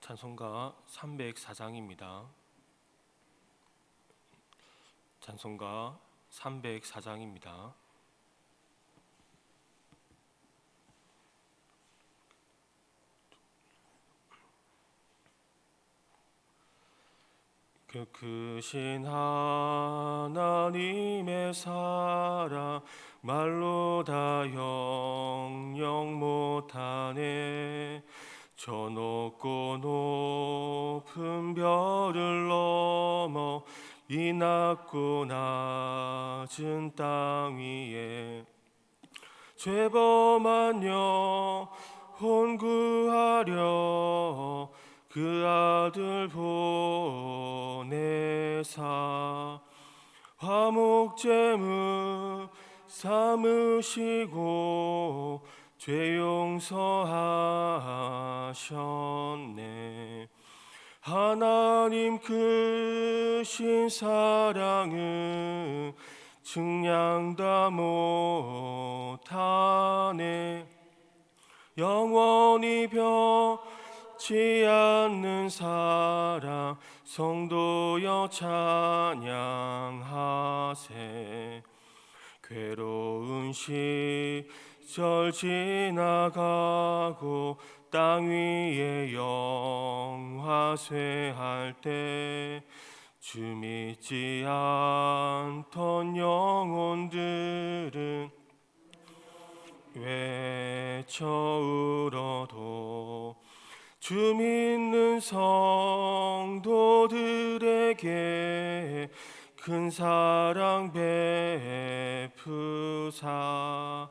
찬송가 304장입니다. 찬송가 304장입니다. 그 크신 하나님의 사랑 말로 다 영영 못하네. 저 높고 높은 별을 넘어 이 낮고 낮은 땅 위에 죄범한 영혼 구하려 그 아들 보내사 화목제물 삼으시고 죄 용서하셨네. 하나님 크신 사랑은 측량 다 못하네. 영원히 변치 않는 사랑 성도여 찬양하세. 괴로운 시절 지나가고 땅 위에 영화쇠할 때 주 믿지 않던 영혼들은 외쳐 울어도 주 믿는 성도들에게 큰 사랑 베푸사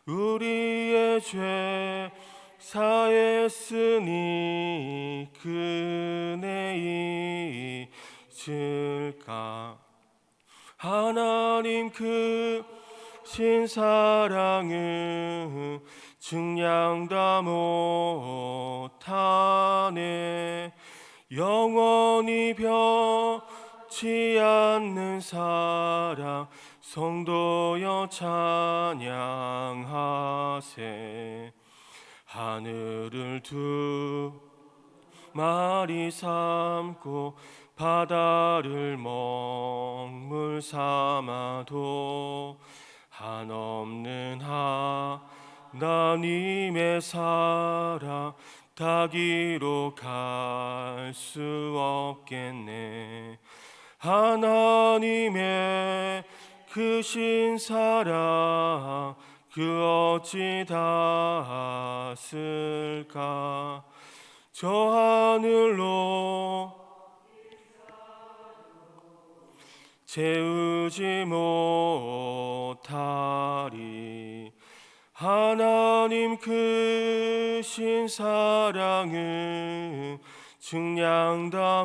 우리의 죄 사했으니 그네 잊을까. 하나님 크신 사랑은 측량 다 못하네. 영원히 변치 않는 사랑 성도여 찬양하세. 하늘을 두 마리 삼고 바다를 먹물 삼아도 한없는 하나님의 사랑 다 기록할 수 없겠네. 하나님의 크신 사랑 그 어찌 닿았을까. 저 하늘로 채우지 못하리. 하나님 크신 사랑은 측량 다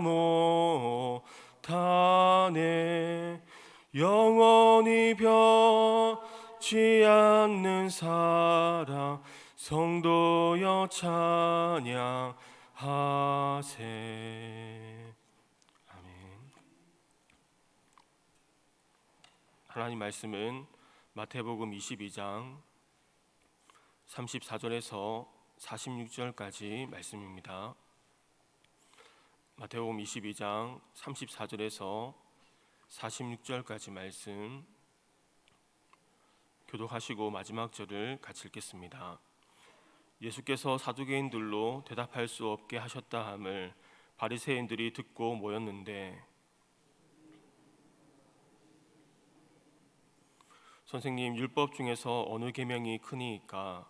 못하네. 영원히 변치 않는 사랑 성도여 찬양하세. 하나님 말씀은 마태복음 22장 34절에서 46절까지 말씀입니다. 마태복음 22장 34절에서 46절까지 말씀 교독하시고 마지막 절을 같이 읽겠습니다. 예수께서 사두개인들로 대답할 수 없게 하셨다 함을 바리새인들이 듣고 모였는데, 선생님, 율법 중에서 어느 계명이 크니이까?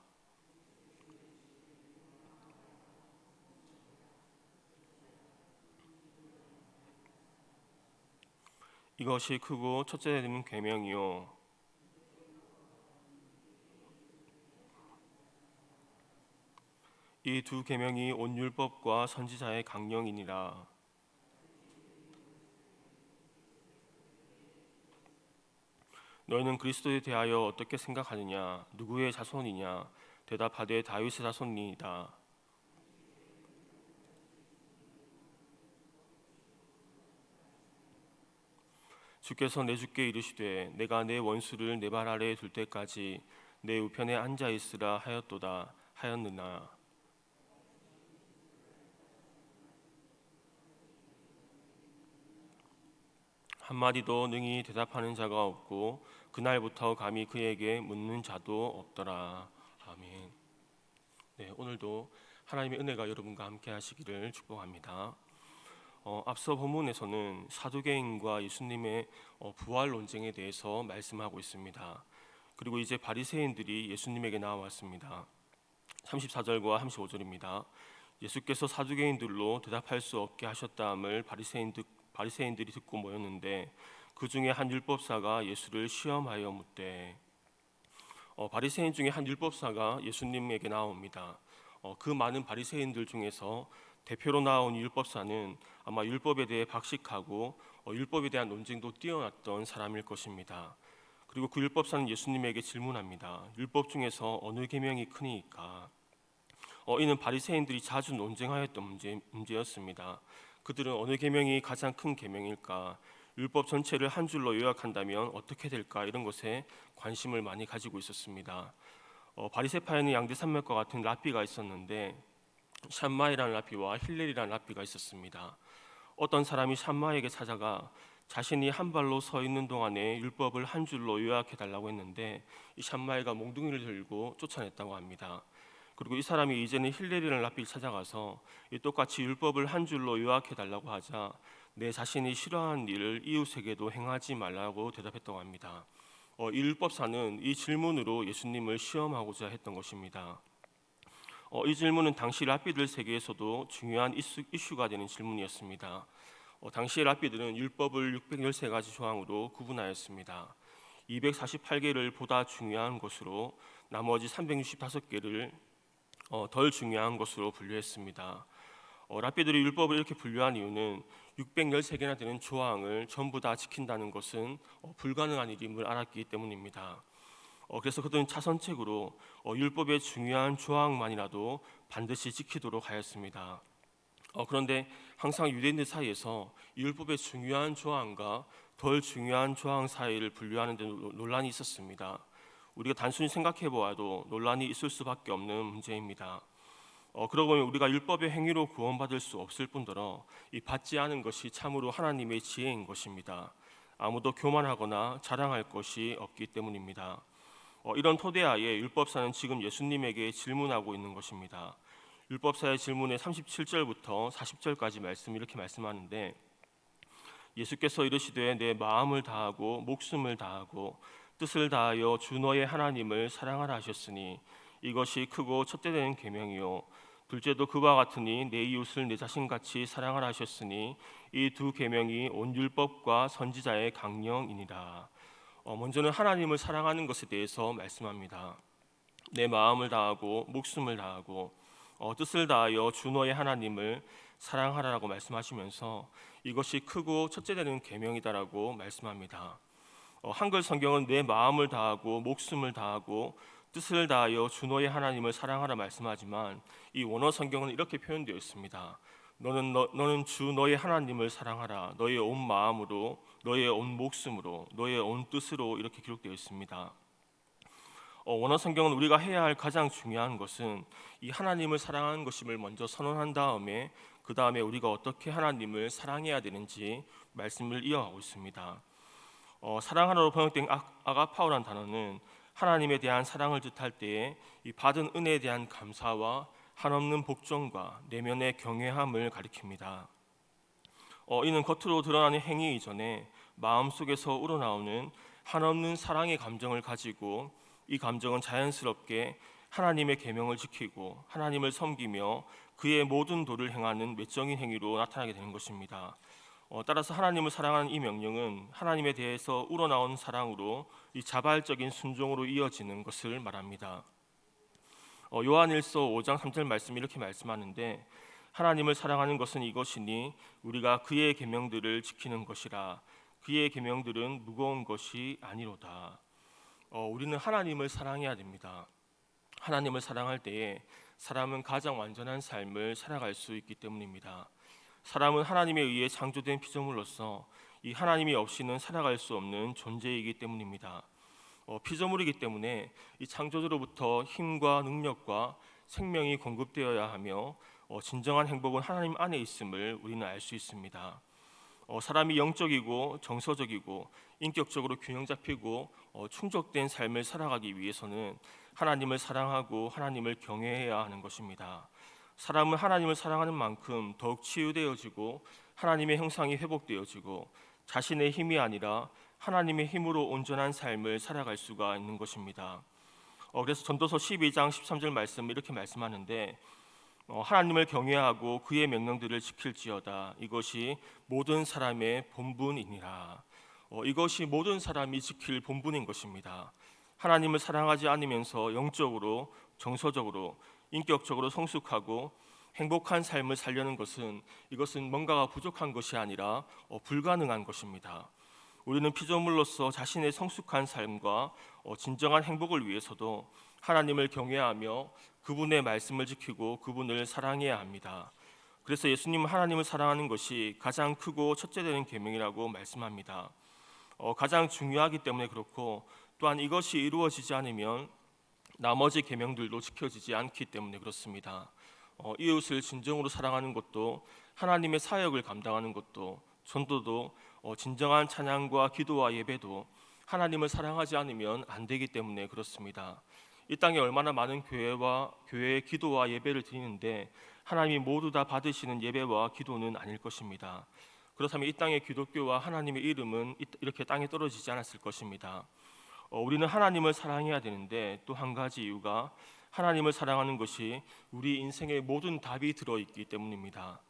이것이 크고 첫째 되는 계명이요, 이 두 계명이 온 율법과 선지자의 강령이니라. 너희는 그리스도에 대하여 어떻게 생각하느냐? 누구의 자손이냐? 대답하되 다윗의 자손이니이다. 주께서 내 주께 이르시되 내가 내 원수를 내 발 아래에 둘 때까지 내 우편에 앉아 있으라 하였느나. 한마디도 능히 대답하는 자가 없고 그날부터 감히 그에게 묻는 자도 없더라. 아멘. 네, 오늘도 하나님의 은혜가 여러분과 함께 하시기를 축복합니다. 앞서 본문에서는 사두개인과 예수님의 부활 논쟁에 대해서 말씀하고 있습니다. 그리고 이제 바리새인들이 예수님에게 나왔습니다. 34절과 35절입니다. 예수께서 사두개인들로 대답할 수 없게 하셨다함을 바리새인들이 듣고 모였는데 그 중에 한 율법사가 예수를 시험하여 묻되 바리새인 중에 한 율법사가 예수님에게 나옵니다. 그 많은 바리새인들 중에서 대표로 나온 율법사는 아마 율법에 대해 박식하고 율법에 대한 논쟁도 뛰어났던 사람일 것입니다. 그리고 그 율법사는 예수님에게 질문합니다. 율법 중에서 어느 계명이 크니까? 이는 바리새인들이 자주 논쟁하였던 문제였습니다. 그들은 어느 계명이 가장 큰 계명일까? 율법 전체를 한 줄로 요약한다면 어떻게 될까? 이런 것에 관심을 많이 가지고 있었습니다. 바리새파에는 양대 산맥과 같은 랍비가 있었는데 샴마이라는 랍비와 힐렐이라는 랍비가 있었습니다. 어떤 사람이 샴마에게 찾아가 자신이 한 발로 서 있는 동안에 율법을 한 줄로 요약해 달라고 했는데 이 샴마이가 몽둥이를 들고 쫓아냈다고 합니다. 그리고 이 사람이 이제는 힐렐이라는 랍비를 찾아가서 똑같이 율법을 한 줄로 요약해 달라고 하자 내 자신이 싫어하는 일을 이웃에게도 행하지 말라고 대답했다고 합니다. 이 율법사는 이 질문으로 예수님을 시험하고자 했던 것입니다. 이 질문은 당시 랍비들 세계에서도 중요한 이슈가 되는 질문이었습니다. 당시 랍비들은 율법을 613가지 조항으로 구분하였습니다. 248개를 보다 중요한 것으로 나머지 365개를 덜 중요한 것으로 분류했습니다. 랍비들이 율법을 이렇게 분류한 이유는 613개나 되는 조항을 전부 다 지킨다는 것은 불가능한 일임을 알았기 때문입니다. 그래서 그들은 차선책으로 율법의 중요한 조항만이라도 반드시 지키도록 하였습니다. 그런데 항상 유대인들 사이에서 율법의 중요한 조항과 덜 중요한 조항 사이를 분류하는 데 논란이 있었습니다. 우리가 단순히 생각해 보아도 논란이 있을 수밖에 없는 문제입니다. 그러고 보면 우리가 율법의 행위로 구원받을 수 없을 뿐더러 이 받지 않은 것이 참으로 하나님의 지혜인 것입니다. 아무도 교만하거나 자랑할 것이 없기 때문입니다. 이런 토대하에 율법사는 지금 예수님에게 질문하고 있는 것입니다. 율법사의 질문의 37절부터 40절까지 말씀 이렇게 말씀하는데 예수께서 이르시되 내 마음을 다하고 목숨을 다하고 뜻을 다하여 주 너의 하나님을 사랑하라 하셨으니 이것이 크고 첫째 되는 계명이요 둘째도 그와 같으니 내 이웃을 내 자신같이 사랑하라 하셨으니 이 두 계명이 온 율법과 선지자의 강령이니라. 먼저는 하나님을 사랑하는 것에 대해서 말씀합니다. 내 마음을 다하고 목숨을 다하고 뜻을 다하여 주 너의 하나님을 사랑하라고 말씀하시면서 이것이 크고 첫째 되는 계명이다라고 말씀합니다. 한글 성경은 내 마음을 다하고 목숨을 다하고 뜻을 다하여 주 너의 하나님을 사랑하라 말씀하지만 이 원어 성경은 이렇게 표현되어 있습니다. 너는 주 너의 하나님을 사랑하라. 너의 온 마음으로, 너의 온 목숨으로, 너의 온 뜻으로 이렇게 기록되어 있습니다. 원어 성경은 우리가 해야 할 가장 중요한 것은 이 하나님을 사랑하는 것임을 먼저 선언한 다음에 그 다음에 우리가 어떻게 하나님을 사랑해야 되는지 말씀을 이어가고 있습니다. 사랑하라로 번역된 아가파오란 단어는 하나님에 대한 사랑을 뜻할 때에 이 받은 은혜에 대한 감사와 한없는 복종과 내면의 경외함을 가리킵니다. 이는 겉으로 드러나는 행위 이전에 마음속에서 우러나오는 한없는 사랑의 감정을 가지고 이 감정은 자연스럽게 하나님의 계명을 지키고 하나님을 섬기며 그의 모든 도를 행하는 외적인 행위로 나타나게 되는 것입니다. 따라서 하나님을 사랑하는 이 명령은 하나님에 대해서 우러나온 사랑으로 이 자발적인 순종으로 이어지는 것을 말합니다. 요한일서 5장 3절 말씀이 이렇게 말씀하는데 하나님을 사랑하는 것은 이것이니 우리가 그의 계명들을 지키는 것이라. 그의 계명들은 무거운 것이 아니로다. 우리는 하나님을 사랑해야 됩니다. 하나님을 사랑할 때에 사람은 가장 완전한 삶을 살아갈 수 있기 때문입니다. 사람은 하나님에 의해 창조된 피조물로서 이 하나님이 없이는 살아갈 수 없는 존재이기 때문입니다. 피조물이기 때문에 이 창조주로부터 힘과 능력과 생명이 공급되어야 하며 진정한 행복은 하나님 안에 있음을 우리는 알 수 있습니다. 사람이 영적이고 정서적이고 인격적으로 균형 잡히고 충족된 삶을 살아가기 위해서는 하나님을 사랑하고 하나님을 경외해야 하는 것입니다. 사람은 하나님을 사랑하는 만큼 더욱 치유되어지고 하나님의 형상이 회복되어지고 자신의 힘이 아니라 하나님의 힘으로 온전한 삶을 살아갈 수가 있는 것입니다. 그래서 전도서 12장 13절 말씀 이렇게 말씀하는데 하나님을 경외하고 그의 명령들을 지킬지어다. 이것이 모든 사람의 본분이니라. 이것이 모든 사람이 지킬 본분인 것입니다. 하나님을 사랑하지 않으면서 영적으로, 정서적으로, 인격적으로 성숙하고 행복한 삶을 살려는 것은 이것은 뭔가가 부족한 것이 아니라 불가능한 것입니다. 우리는 피조물로서 자신의 성숙한 삶과 진정한 행복을 위해서도 하나님을 경외하며 그분의 말씀을 지키고 그분을 사랑해야 합니다. 그래서 예수님은 하나님을 사랑하는 것이 가장 크고 첫째 되는 계명이라고 말씀합니다. 가장 중요하기 때문에 그렇고 또한 이것이 이루어지지 않으면 나머지 계명들도 지켜지지 않기 때문에 그렇습니다. 이웃을 진정으로 사랑하는 것도 하나님의 사역을 감당하는 것도 전도도 진정한 찬양과 기도와 예배도 하나님을 사랑하지 않으면 안 되기 때문에 그렇습니다. 이 땅에 얼마나 많은 교회의 기도와 예배를 드리는데 하나님이 모두 다 받으시는 예배와 기도는 아닐 것입니다. 그렇다면 이 땅의 기독교와 하나님의 이름은 이렇게 땅에 떨어지지 않았을 것입니다. 우리는 하나님을 사랑해야 되는데 또 한 가지 이유가 하나님을 사랑하는 것이 우리 인생의 모든 답이 들어있기 때문입니다.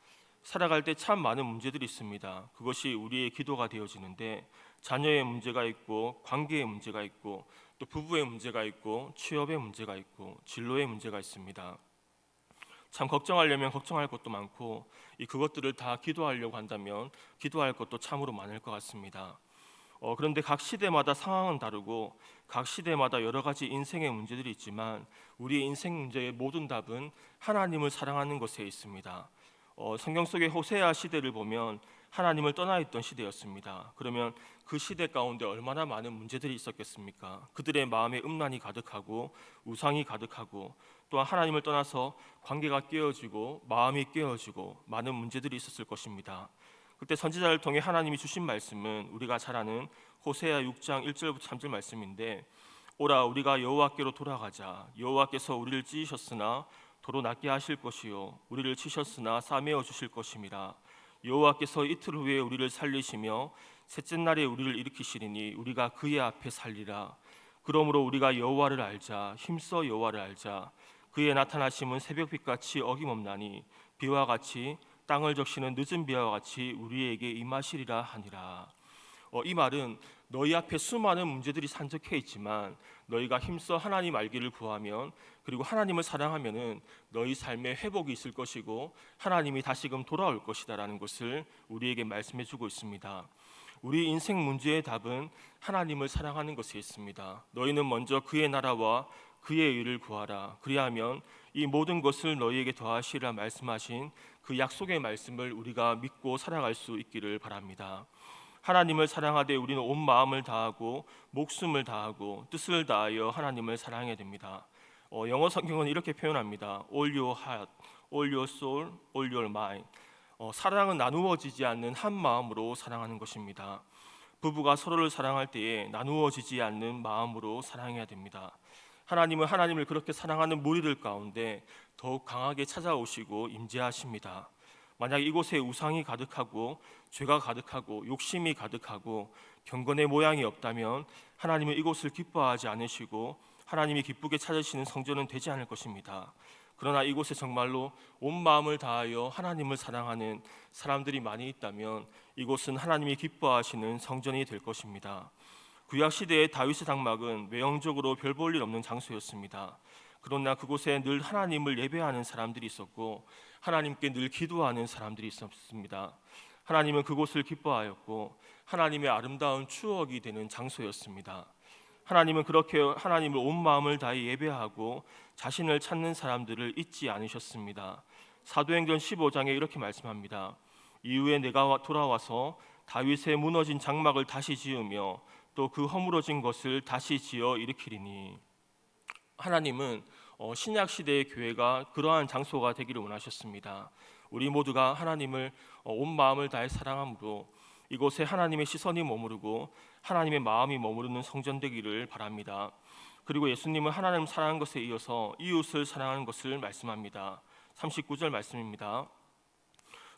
살아갈 때 참 많은 문제들이 있습니다. 그것이 우리의 기도가 되어지는데 자녀의 문제가 있고 관계의 문제가 있고 또 부부의 문제가 있고 취업의 문제가 있고 진로의 문제가 있습니다. 참 걱정하려면 걱정할 것도 많고 그것들을 다 기도하려고 한다면 기도할 것도 참으로 많을 것 같습니다. 그런데 각 시대마다 상황은 다르고 각 시대마다 여러 가지 인생의 문제들이 있지만 우리의 인생 문제의 모든 답은 하나님을 사랑하는 것에 있습니다. 성경 속의 호세아 시대를 보면 하나님을 떠나 있던 시대였습니다. 그러면 그 시대 가운데 얼마나 많은 문제들이 있었겠습니까? 그들의 마음에 음란이 가득하고 우상이 가득하고 또한 하나님을 떠나서 관계가 깨어지고 마음이 깨어지고 많은 문제들이 있었을 것입니다. 그때 선지자를 통해 하나님이 주신 말씀은 우리가 잘 아는 호세아 6장 1절부터 3절 말씀인데 오라 우리가 여호와께로 돌아가자. 여호와께서 우리를 찢으셨으나 도로 낫게 하실 것이요 우리를 치셨으나 싸매어 주실 것임이라. 여호와께서 이틀 후에 우리를 살리시며 셋째 날에 우리를 일으키시리니 우리가 그의 앞에 살리라. 그러므로 우리가 여호와를 알자. 힘써 여호와를 알자. 그의 나타나심은 새벽빛같이 어김없나니 비와 같이 땅을 적시는 늦은 비와 같이 우리에게 임하시리라 하니라. 이 말은 너희 앞에 수많은 문제들이 산적해 있지만 너희가 힘써 하나님 알기를 구하면 그리고 하나님을 사랑하면은 너희 삶에 회복이 있을 것이고 하나님이 다시금 돌아올 것이다라는 것을 우리에게 말씀해 주고 있습니다. 우리 인생 문제의 답은 하나님을 사랑하는 것에 있습니다. 너희는 먼저 그의 나라와 그의 의를 구하라. 그리하면 이 모든 것을 너희에게 더하시리라 말씀하신 그 약속의 말씀을 우리가 믿고 살아갈 수 있기를 바랍니다. 하나님을 사랑하되 우리는 온 마음을 다하고 목숨을 다하고 뜻을 다하여 하나님을 사랑해야 됩니다. 영어 성경은 이렇게 표현합니다. All your heart, all your soul, all your mind. 사랑은 나누어지지 않는 한 마음으로 사랑하는 것입니다. 부부가 서로를 사랑할 때에 나누어지지 않는 마음으로 사랑해야 됩니다. 하나님은 하나님을 그렇게 사랑하는 무리들 가운데 더욱 강하게 찾아오시고 임재하십니다. 만약 이곳에 우상이 가득하고 죄가 가득하고 욕심이 가득하고 경건의 모양이 없다면 하나님은 이곳을 기뻐하지 않으시고 하나님이 기쁘게 찾으시는 성전은 되지 않을 것입니다. 그러나 이곳에 정말로 온 마음을 다하여 하나님을 사랑하는 사람들이 많이 있다면 이곳은 하나님이 기뻐하시는 성전이 될 것입니다. 구약 시대의 다윗의 장막은 외형적으로 별 볼 일 없는 장소였습니다. 그러나 그곳에 늘 하나님을 예배하는 사람들이 있었고 하나님께 늘 기도하는 사람들이 있었습니다. 하나님은 그곳을 기뻐하였고 하나님의 아름다운 추억이 되는 장소였습니다. 하나님은 그렇게 하나님을 온 마음을 다해 예배하고 자신을 찾는 사람들을 잊지 않으셨습니다. 사도행전 15장에 이렇게 말씀합니다. 이후에 내가 돌아와서 다윗의 무너진 장막을 다시 지으며 또 그 허물어진 것을 다시 지어 일으키리니. 하나님은 신약 시대의 교회가 그러한 장소가 되기를 원하셨습니다. 우리 모두가 하나님을 온 마음을 다해 사랑함으로 이곳에 하나님의 시선이 머무르고 하나님의 마음이 머무르는 성전 되기를 바랍니다. 그리고 예수님은 하나님을 사랑하는 것에 이어서 이웃을 사랑하는 것을 말씀합니다. 39절 말씀입니다.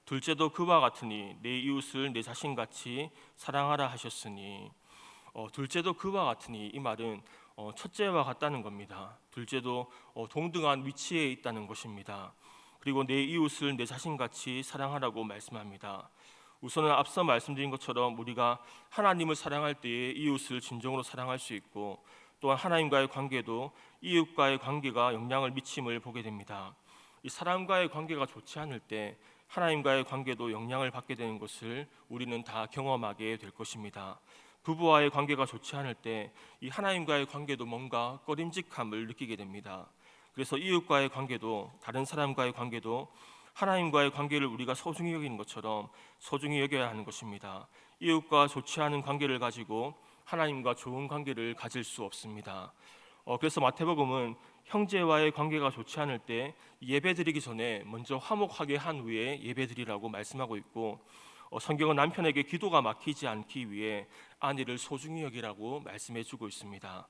둘째도 그와 같으니 내 이웃을 내 자신같이 사랑하라 하셨으니, 둘째도 그와 같으니 이 말은 첫째와 같다는 겁니다. 둘째도 동등한 위치에 있다는 것입니다. 그리고 내 이웃을 내 자신같이 사랑하라고 말씀합니다. 우선은 앞서 말씀드린 것처럼 우리가 하나님을 사랑할 때에 이웃을 진정으로 사랑할 수 있고, 또한 하나님과의 관계도 이웃과의 관계가 영향을 미침을 보게 됩니다. 이 사람과의 관계가 좋지 않을 때 하나님과의 관계도 영향을 받게 되는 것을 우리는 다 경험하게 될 것입니다. 부부와의 관계가 좋지 않을 때 이 하나님과의 관계도 뭔가 꺼림직함을 느끼게 됩니다. 그래서 이웃과의 관계도, 다른 사람과의 관계도 하나님과의 관계를 우리가 소중히 여기는 것처럼 소중히 여겨야 하는 것입니다. 이웃과 좋지 않은 관계를 가지고 하나님과 좋은 관계를 가질 수 없습니다. 그래서 마태복음은 형제와의 관계가 좋지 않을 때 예배드리기 전에 먼저 화목하게 한 후에 예배드리라고 말씀하고 있고, 성경은 남편에게 기도가 막히지 않기 위해 아내를 소중히 여기라고 말씀해주고 있습니다.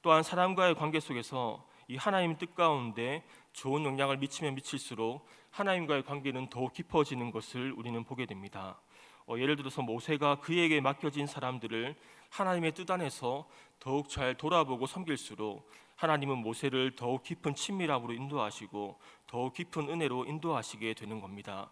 또한 사람과의 관계 속에서 이 하나님의 뜻 가운데 좋은 영향을 미치면 미칠수록 하나님과의 관계는 더욱 깊어지는 것을 우리는 보게 됩니다. 예를 들어서 모세가 그에게 맡겨진 사람들을 하나님의 뜻 안에서 더욱 잘 돌아보고 섬길수록 하나님은 모세를 더욱 깊은 친밀함으로 인도하시고 더욱 깊은 은혜로 인도하시게 되는 겁니다.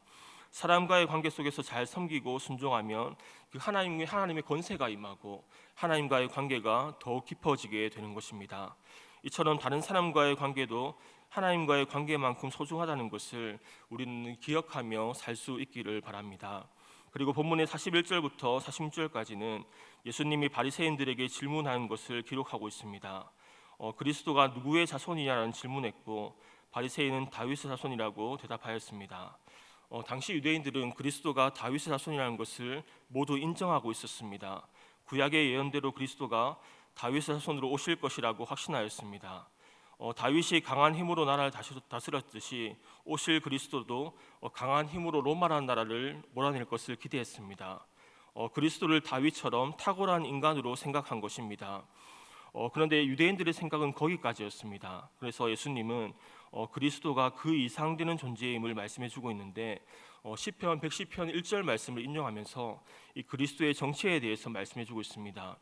사람과의 관계 속에서 잘 섬기고 순종하면 그 하나님의 권세가 임하고 하나님과의 관계가 더욱 깊어지게 되는 것입니다. 이처럼 다른 사람과의 관계도 하나님과의 관계만큼 소중하다는 것을 우리는 기억하며 살 수 있기를 바랍니다. 그리고 본문의 41절부터 46절까지는 예수님이 바리새인들에게 질문하는 것을 기록하고 있습니다. 그리스도가 누구의 자손이냐라는 질문했고, 바리새인은 다윗의 자손이라고 대답하였습니다. 당시 유대인들은 그리스도가 다윗의 자손이라는 것을 모두 인정하고 있었습니다. 구약의 예언대로 그리스도가 다윗의 자손으로 오실 것이라고 확신하였습니다. 다윗이 강한 힘으로 나라를 다스렸듯이 오실 그리스도도 강한 힘으로 로마라는 나라를 몰아낼 것을 기대했습니다. 그리스도를 다윗처럼 탁월한 인간으로 생각한 것입니다. 그런데 유대인들의 생각은 거기까지였습니다. 그래서 예수님은 그리스도가 그 이상 되는 존재임을 말씀해주고 있는데, 시편 110편 1절 말씀을 인용하면서 이 그리스도의 정체에 대해서 말씀해주고 있습니다.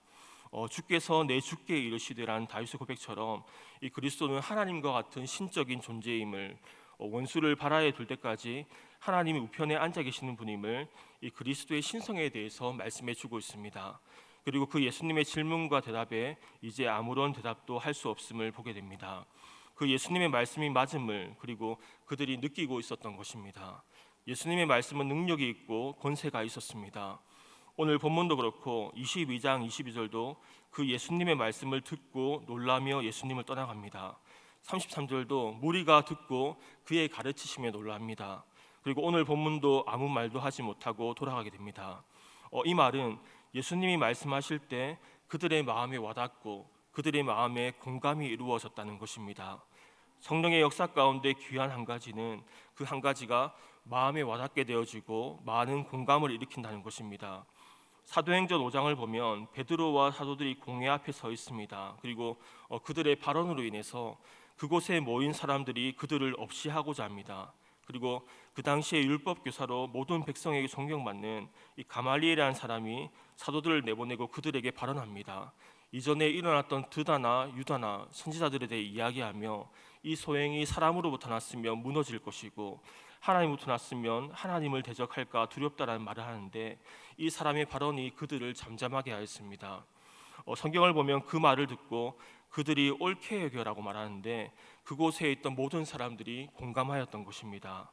주께서 내 주께 이르시되라는 다윗의 고백처럼 이 그리스도는 하나님과 같은 신적인 존재임을, 원수를 바라에 둘 때까지 하나님의 우편에 앉아 계시는 분임을 이 그리스도의 신성에 대해서 말씀해주고 있습니다. 그리고 그 예수님의 질문과 대답에 이제 아무런 대답도 할 수 없음을 보게 됩니다. 그 예수님의 말씀이 맞음을 그리고 그들이 느끼고 있었던 것입니다. 예수님의 말씀은 능력이 있고 권세가 있었습니다. 오늘 본문도 그렇고 22장 22절도 그 예수님의 말씀을 듣고 놀라며 예수님을 떠나갑니다. 33절도 무리가 듣고 그의 가르치심에 놀랍니다. 그리고 오늘 본문도 아무 말도 하지 못하고 돌아가게 됩니다. 이 말은 예수님이 말씀하실 때 그들의 마음에 와닿고 그들의 마음에 공감이 이루어졌다는 것입니다. 성령의 역사 가운데 귀한 한 가지는 그 한 가지가 마음에 와닿게 되어지고 많은 공감을 일으킨다는 것입니다. 사도행전 5장을 보면 베드로와 사도들이 공회 앞에 서 있습니다. 그리고 그들의 발언으로 인해서 그곳에 모인 사람들이 그들을 없이하고자 합니다. 그리고 그 당시에 율법 교사로 모든 백성에게 존경받는 이 가말리엘이라는 사람이 사도들을 내보내고 그들에게 발언합니다. 이전에 일어났던 드다나 유다나 선지자들에 대해 이야기하며 이 소행이 사람으로부터 났으면 무너질 것이고 하나님으로부터 났으면 하나님을 대적할까 두렵다라는 말을 하는데, 이 사람의 발언이 그들을 잠잠하게 하였습니다. 성경을 보면 그 말을 듣고 그들이 옳게 여겨라고 말하는데 그곳에 있던 모든 사람들이 공감하였던 것입니다.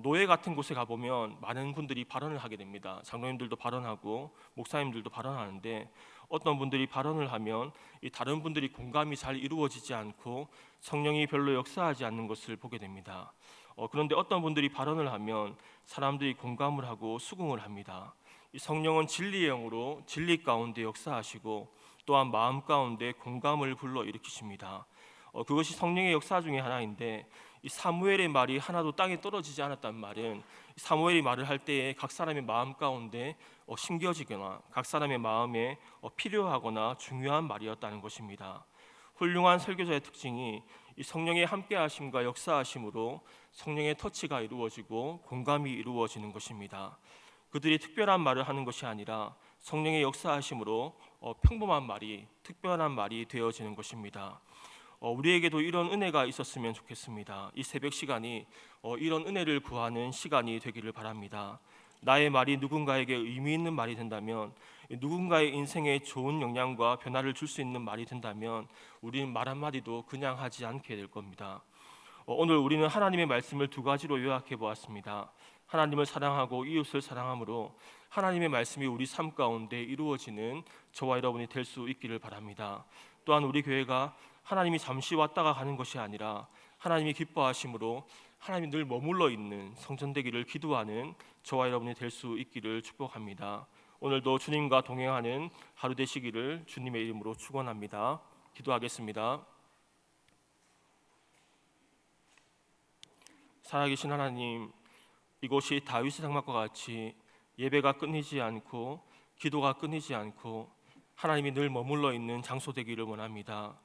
노예 같은 곳에 가보면 많은 분들이 발언을 하게 됩니다. 장로님들도 발언하고 목사님들도 발언하는데, 어떤 분들이 발언을 하면 이 다른 분들이 공감이 잘 이루어지지 않고 성령이 별로 역사하지 않는 것을 보게 됩니다. 그런데 어떤 분들이 발언을 하면 사람들이 공감을 하고 수긍을 합니다. 이 성령은 진리의 영으로 진리 가운데 역사하시고 또한 마음 가운데 공감을 불러일으키십니다. 그것이 성령의 역사 중에 하나인데, 이 사무엘의 말이 하나도 땅에 떨어지지 않았다는 말은 사무엘이 말을 할 때에 각 사람의 마음 가운데 심겨지거나 각 사람의 마음에 필요하거나 중요한 말이었다는 것입니다. 훌륭한 설교자의 특징이 이 성령의 함께하심과 역사하심으로 성령의 터치가 이루어지고 공감이 이루어지는 것입니다. 그들이 특별한 말을 하는 것이 아니라 성령의 역사하심으로 평범한 말이 특별한 말이 되어지는 것입니다. 우리에게도 이런 은혜가 있었으면 좋겠습니다. 이 새벽 시간이 이런 은혜를 구하는 시간이 되기를 바랍니다. 나의 말이 누군가에게 의미 있는 말이 된다면, 누군가의 인생에 좋은 영향과 변화를 줄 수 있는 말이 된다면 우리는 말 한마디도 그냥 하지 않게 될 겁니다. 오늘 우리는 하나님의 말씀을 두 가지로 요약해 보았습니다. 하나님을 사랑하고 이웃을 사랑함으로 하나님의 말씀이 우리 삶 가운데 이루어지는 저와 여러분이 될 수 있기를 바랍니다. 또한 우리 교회가 하나님이 잠시 왔다가 가는 것이 아니라 하나님이 기뻐하심으로 하나님이 늘 머물러 있는 성전 되기를 기도하는 저와 여러분이 될 수 있기를 축복합니다. 오늘도 주님과 동행하는 하루 되시기를 주님의 이름으로 축원합니다. 기도하겠습니다. 살아계신 하나님, 이곳이 다윗의 장막과 같이 예배가 끊이지 않고 기도가 끊이지 않고 하나님이 늘 머물러 있는 장소 되기를 원합니다.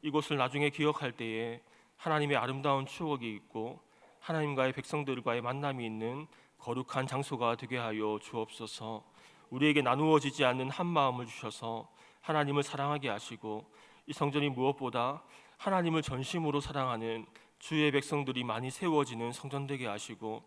이곳을 나중에 기억할 때에 하나님의 아름다운 추억이 있고 하나님과의 백성들과의 만남이 있는 거룩한 장소가 되게 하여 주옵소서. 우리에게 나누어지지 않는 한 마음을 주셔서 하나님을 사랑하게 하시고 이 성전이 무엇보다 하나님을 전심으로 사랑하는 주의 백성들이 많이 세워지는 성전 되게 하시고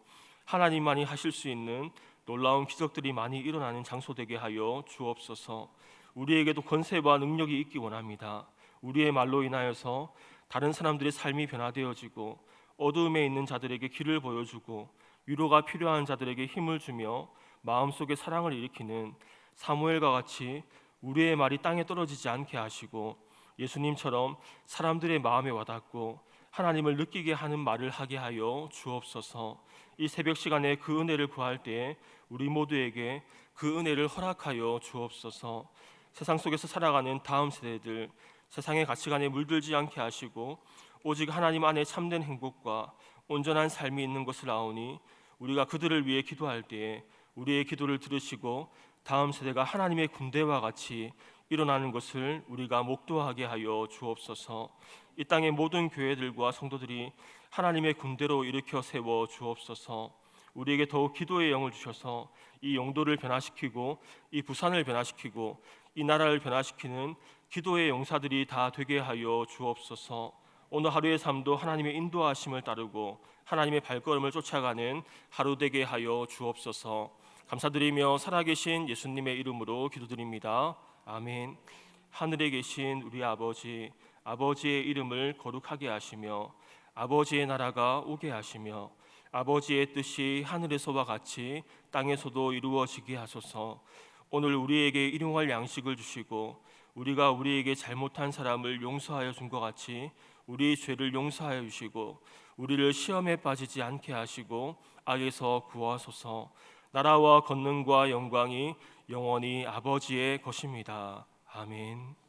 하나님만이 하실 수 있는 놀라운 기적들이 많이 일어나는 장소 되게 하여 주옵소서. 우리에게도 권세와 능력이 있기 원합니다. 우리의 말로 인하여서 다른 사람들의 삶이 변화되어지고 어두움에 있는 자들에게 길을 보여주고 위로가 필요한 자들에게 힘을 주며 마음속에 사랑을 일으키는 사무엘과 같이 우리의 말이 땅에 떨어지지 않게 하시고 예수님처럼 사람들의 마음에 와닿고 하나님을 느끼게 하는 말을 하게 하여 주옵소서. 이 새벽 시간에 그 은혜를 구할 때에 우리 모두에게 그 은혜를 허락하여 주옵소서. 세상 속에서 살아가는 다음 세대들, 세상의 가치관에 물들지 않게 하시고 오직 하나님 안에 참된 행복과 온전한 삶이 있는 것을 아오니 우리가 그들을 위해 기도할 때에 우리의 기도를 들으시고 다음 세대가 하나님의 군대와 같이 일어나는 것을 우리가 목도하게 하여 주옵소서. 이 땅의 모든 교회들과 성도들이 하나님의 군대로 일으켜 세워 주옵소서. 우리에게 더욱 기도의 영을 주셔서 이 영도를 변화시키고 이 부산을 변화시키고 이 나라를 변화시키는 기도의 용사들이 다 되게 하여 주옵소서. 오늘 하루의 삶도 하나님의 인도하심을 따르고 하나님의 발걸음을 쫓아가는 하루 되게 하여 주옵소서. 감사드리며 살아계신 예수님의 이름으로 기도드립니다. 아멘. 하늘에 계신 우리 아버지, 아버지의 이름을 거룩하게 하시며 아버지의 나라가 오게 하시며 아버지의 뜻이 하늘에서와 같이 땅에서도 이루어지게 하소서. 오늘 우리에게 일용할 양식을 주시고 우리가 우리에게 잘못한 사람을 용서하여 준 것 같이 우리의 죄를 용서하여 주시고 우리를 시험에 빠지지 않게 하시고 악에서 구하소서. 나라와 권능과 영광이 영원히 아버지의 것입니다. 아멘.